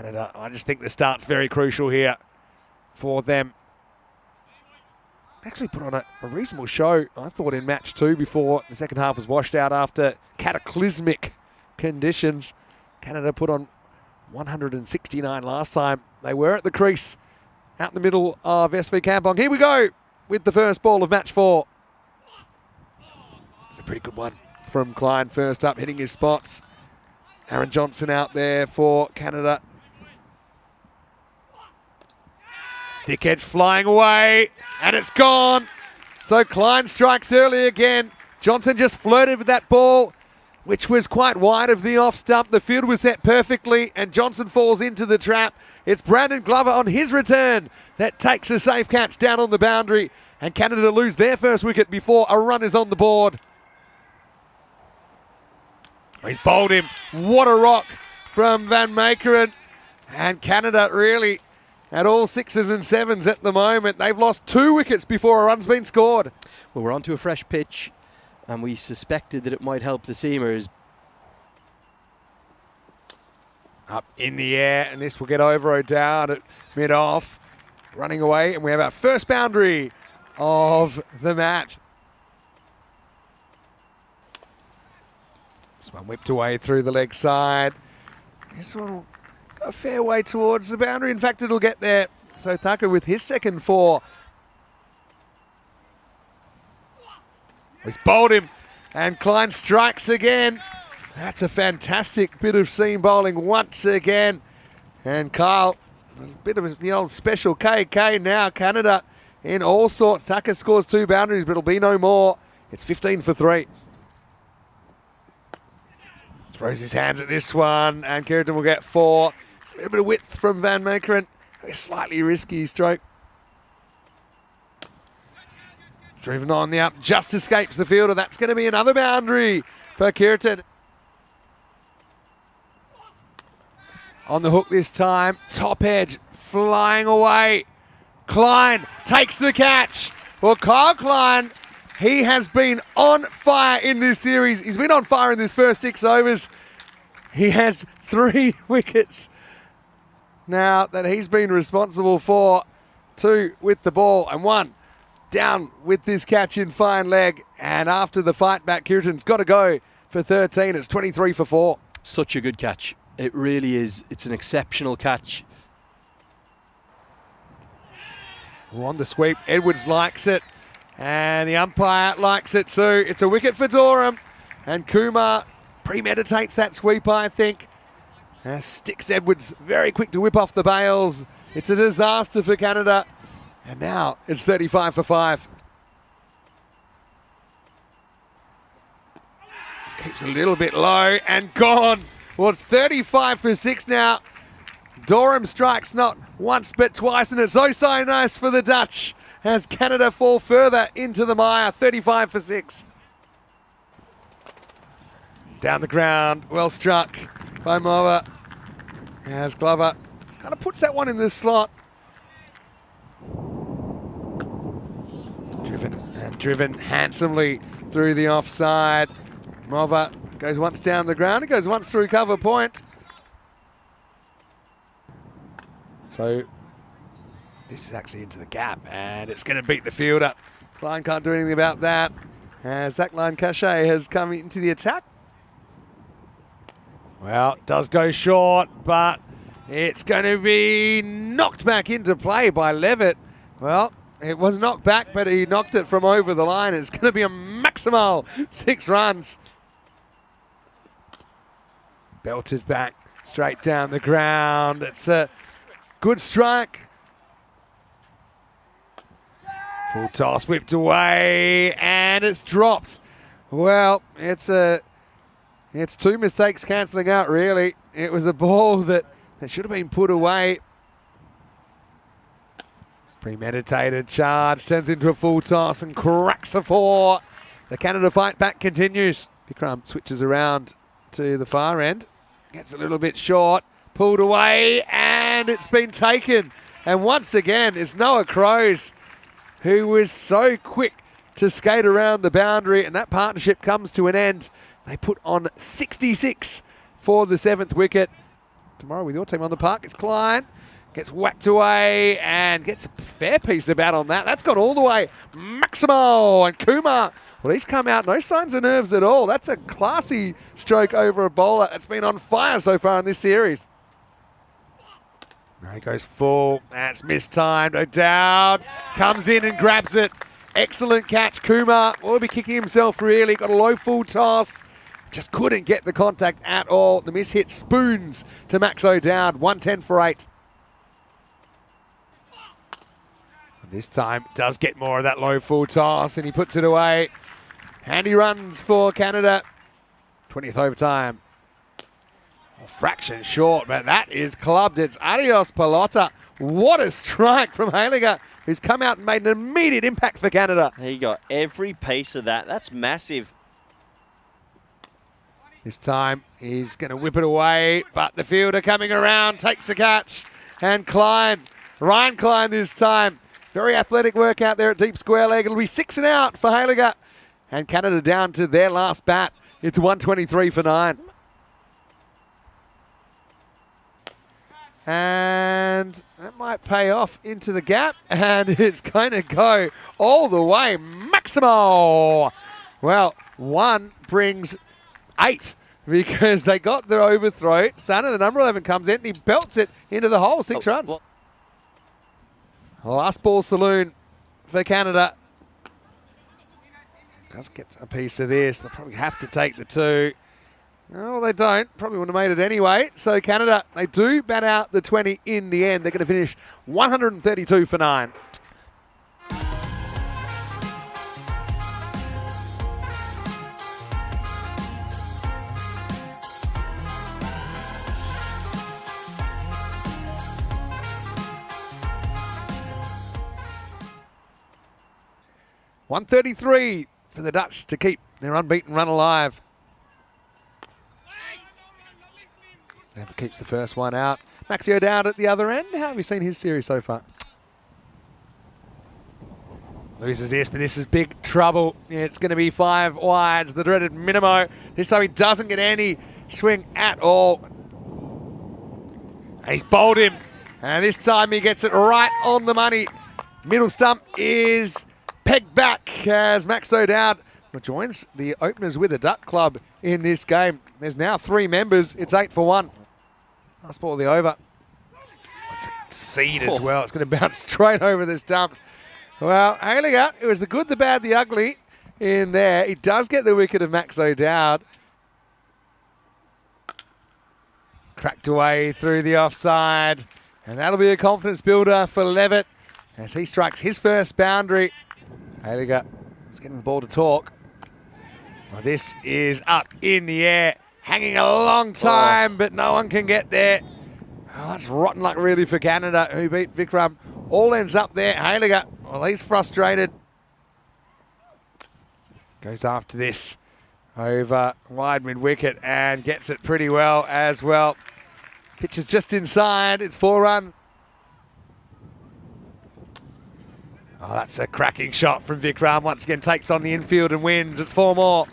Canada, I just think the start's very crucial here for them. Actually put on a reasonable show, I thought, in match 2 before the second half was washed out after cataclysmic conditions. Canada put on 169 last time. They were at the crease out in the middle of SV Kampong. Here we go with the first ball of match 4. It's a pretty good one from Klein, first up, hitting his spots. Aaron Johnson out there for Canada. Thick edge flying away, and it's gone. So Klein strikes early again. Johnson just flirted with that ball, which was quite wide of the off stump. The field was set perfectly, and Johnson falls into the trap. It's Brandon Glover on his return that takes a safe catch down on the boundary, and Canada lose their first wicket before a run is on the board. He's bowled him. What a rock from Van Meekeren. And Canada really at all 6s and 7s at the moment. They've lost 2 wickets before a run's been scored. Well, we're onto a fresh pitch, and we suspected that it might help the seamers. Up in the air, and this will get over or down at mid-off. Running away, and we have our first boundary of the match. This one whipped away through the leg side. This one will go a fair way towards the boundary. In fact, it'll get there. So Thacker with his second 4. He's bowled him, and Klein strikes again. That's a fantastic bit of seam bowling once again. And Kyle, a bit of the old special KK now. Canada in all sorts. Tucker scores 2 boundaries, but it'll be no more. It's 15 for 3. Throws his hands at this one, and Kiritan will get 4. A little bit of width from Van Meekeren. A slightly risky stroke. Driven on the up, just escapes the fielder. That's going to be another boundary for Kiritan. On the hook this time, top edge, flying away. Klein takes the catch. Well, Kyle Klein, he has been on fire in this series. He's been on fire in this first 6 overs. He has 3 wickets now that he's been responsible for. 2 with the ball and 1 down with this catch in fine leg. And after the fight back, Kiritan's got to go for 13. It's 23 for 4. Such a good catch. It really is. It's an exceptional catch. On the sweep, Edwards likes it. And the umpire likes it too. It's a wicket for Durham. And Kumar premeditates that sweep, I think. Sticks Edwards very quick to whip off the bails. It's a disaster for Canada. And now it's 35 for 5. Keeps a little bit low and gone. Well, it's 35 for 6 now. Durham strikes not once but twice, and it's oh so nice for the Dutch as Canada fall further into the mire. 35 for 6. Down the ground, well struck by Mova. As Glover kind of puts that one in the slot. Driven handsomely through the offside. Mova goes once down the ground, he goes once through cover point. So this is actually into the gap, and it's going to beat the fielder. Klein can't do anything about that. As Zach Lancashire has come into the attack. Well, it does go short, but it's going to be knocked back into play by Levitt. Well, it was knocked back, but he knocked it from over the line. It's going to be a maximal 6 runs. Belted back, straight down the ground. It's a good strike. Full toss, whipped away, and it's dropped. Well, it's 2 mistakes cancelling out, really. It was a ball that should have been put away. Premeditated charge, turns into a full toss and cracks a 4. The Canada fight back continues. Bikram switches around to the far end. Gets a little bit short, pulled away, and it's been taken. And once again, it's Noah Crows who was so quick to skate around the boundary, and that partnership comes to an end. They put on 66 for the 7th wicket. tomorrow with your team on the park. It's Klein. Gets whacked away and gets a fair piece of bat on that. That's gone all the way. Maximo and Kumar. Well, he's come out, no signs of nerves at all. That's a classy stroke over a bowler that's been on fire so far in this series. Now he goes full. That's mistimed. O'Dowd comes in and grabs it. Excellent catch. Kumar will be kicking himself really. Got a low full toss. Just couldn't get the contact at all. The miss hit spoons to Max O'Dowd. 110 for 8. This time does get more of that low full toss and he puts it away. Handy runs for Canada. 20th overtime. A fraction short, but that is clubbed. It's Adios Pelota. What a strike from Haliger, who's come out and made an immediate impact for Canada. He got every piece of that. That's massive. This time he's going to whip it away, but the fielder coming around takes the catch. And Klein, Ryan Klein this time. Very athletic work out there at deep square leg. It'll be 6 and out for Haliger. And Canada down to their last bat. It's 123 for 9. And that might pay off into the gap. And it's going to go all the way. Maximo! Well, 1 brings 8 because they got the overthrow. Sana, the number 11, comes in and he belts it into the hole. 6 runs. Well. Last ball saloon for Canada. Does get a piece of this. They'll probably have to take the 2. Oh, they don't. Probably would have made it anyway. So Canada, they do bat out the 20 in the end. They're going to finish 132 for 9. $133 for the Dutch to keep their unbeaten run alive. Never keeps the first one out. Maxi O'Dowd at the other end. How have you seen his series so far? Loses this, but this is big trouble. It's going to be 5 wides. The dreaded Minimo. This time he doesn't get any swing at all. And he's bowled him. And this time he gets it right on the money. Middle stump is pegged back as Max O'Dowd joins the openers with a Duck Club in this game. There's now 3 members. It's 8 for 1. Last ball of the over. It's a seed as well. It's going to bounce straight over the stumps. Well, Haliger, it was the good, the bad, the ugly in there. He does get the wicket of Max O'Dowd. Cracked away through the offside. And that'll be a confidence builder for Levitt as he strikes his first boundary. Haliger is getting the ball to talk. Well, this is up in the air, hanging a long time, but no one can get there. Oh, that's rotten luck really for Canada, who beat Vikram. All ends up there. Haliger, well, he's frustrated. Goes after this over wide mid-wicket and gets it pretty well as well. Pitch is just inside. It's 4 run. Oh, that's a cracking shot from Vikram. Once again, takes on the infield and wins. It's 4 more.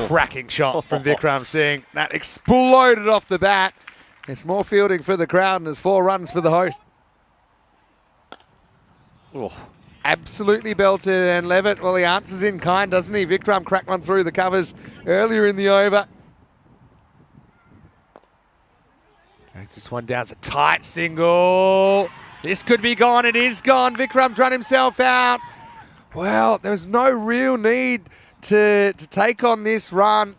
Cracking shot from Vikram Singh. That exploded off the bat. It's more fielding for the crowd and there's 4 runs for the host. Absolutely belted, and Levitt, well, he answers in kind, doesn't he? Vikram cracked one through the covers earlier in the over. Takes this one down. It's a tight single. This could be gone. It is gone. Vikram's run himself out. Well, there was no real need to take on this run.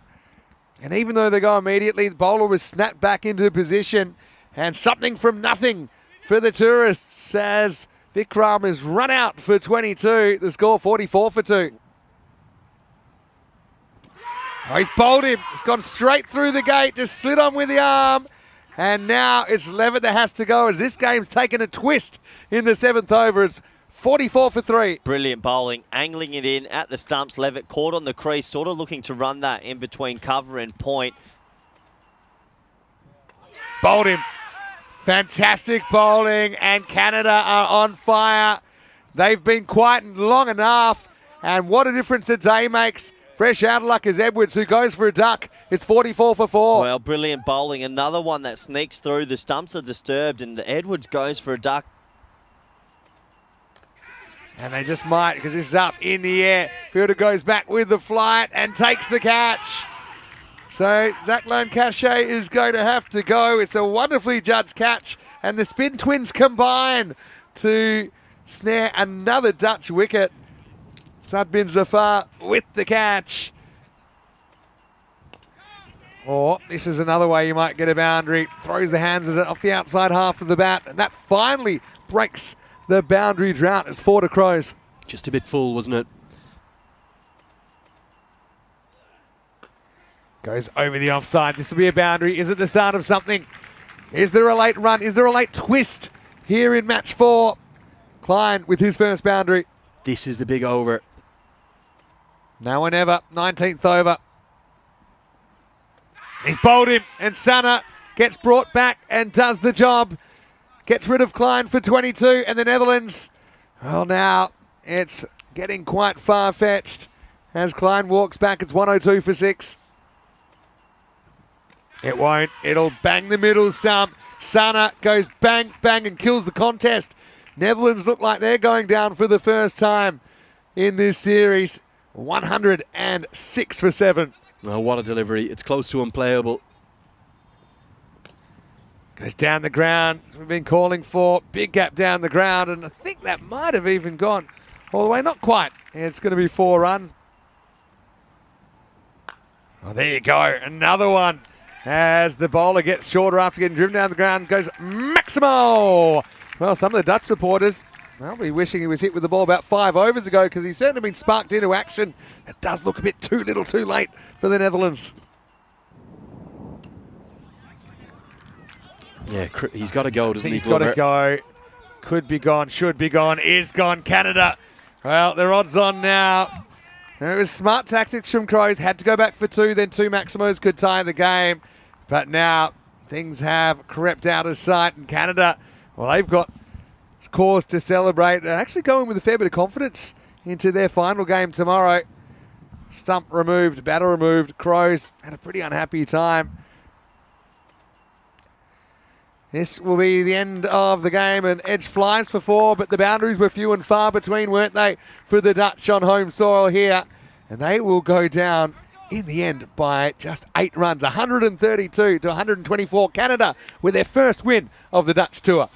And even though they go immediately, the bowler was snapped back into position. And something from nothing for the tourists as Vikram is run out for 22. The score 44 for 2. Oh, he's bowled him. It's gone straight through the gate. Just slid on with the arm. And now it's Levitt that has to go as this game's taken a twist in the 7th over. It's 44 for 3. Brilliant bowling, angling it in at the stumps. Levitt caught on the crease, sort of looking to run that in between cover and point. Bowled him. Fantastic bowling, and Canada are on fire. They've been quiet long enough, and what a difference a day makes. Fresh out of luck is Edwards, who goes for a duck. It's 44 for 4. Well, brilliant bowling. Another one that sneaks through. The stumps are disturbed, and Edwards goes for a duck. And they just might, because this is up in the air. Fielder goes back with the flight and takes the catch. So Zach Lancashire is going to have to go. It's a wonderfully judged catch, and the Spin Twins combine to snare another Dutch wicket. Sad bin Zafar with the catch. Or this is another way you might get a boundary. Throws the hands at it off the outside half of the bat, and that finally breaks the boundary drought. It's 4 to Crows. Just a bit full, wasn't it? Goes over the offside. This will be a boundary. Is it the start of something? Is there a late run? Is there a late twist here in match 4? Klein with his first boundary. This is the big over. Now or never. 19th over. He's bowled him, and Sana gets brought back and does the job. Gets rid of Klein for 22, and the Netherlands, well, now it's getting quite far-fetched. As Klein walks back, it's 102 for 6. It won't. It'll bang the middle stump. Sana goes bang, bang, and kills the contest. Netherlands look like they're going down for the first time in this series. 106 for 7. Oh, what a delivery. It's close to unplayable. Goes down the ground. We've been calling for big gap down the ground, and I think that might have even gone all the way. Not quite. It's going to be 4 runs. Oh, there you go. Another one. As the bowler gets shorter after getting driven down the ground, goes Maximo. Well, some of the Dutch supporters, they'll be wishing he was hit with the ball about 5 overs ago, because he's certainly been sparked into action. It does look a bit too little too late for the Netherlands. Yeah, he's got to go, doesn't he? He's got to go. Could be gone, should be gone, is gone. Canada. Well, they're odds on now. And it was smart tactics from Crows. Had to go back for 2, then 2 Maximos could tie the game. But now things have crept out of sight, and Canada, well, they've got cause to celebrate. They're actually going with a fair bit of confidence into their final game tomorrow. Stump removed, batter removed. Crows had a pretty unhappy time. This will be the end of the game, and Edge flies for 4, but the boundaries were few and far between, weren't they, for the Dutch on home soil here? And they will go down in the end by just 8 runs, 132 to 124. Canada with their first win of the Dutch tour.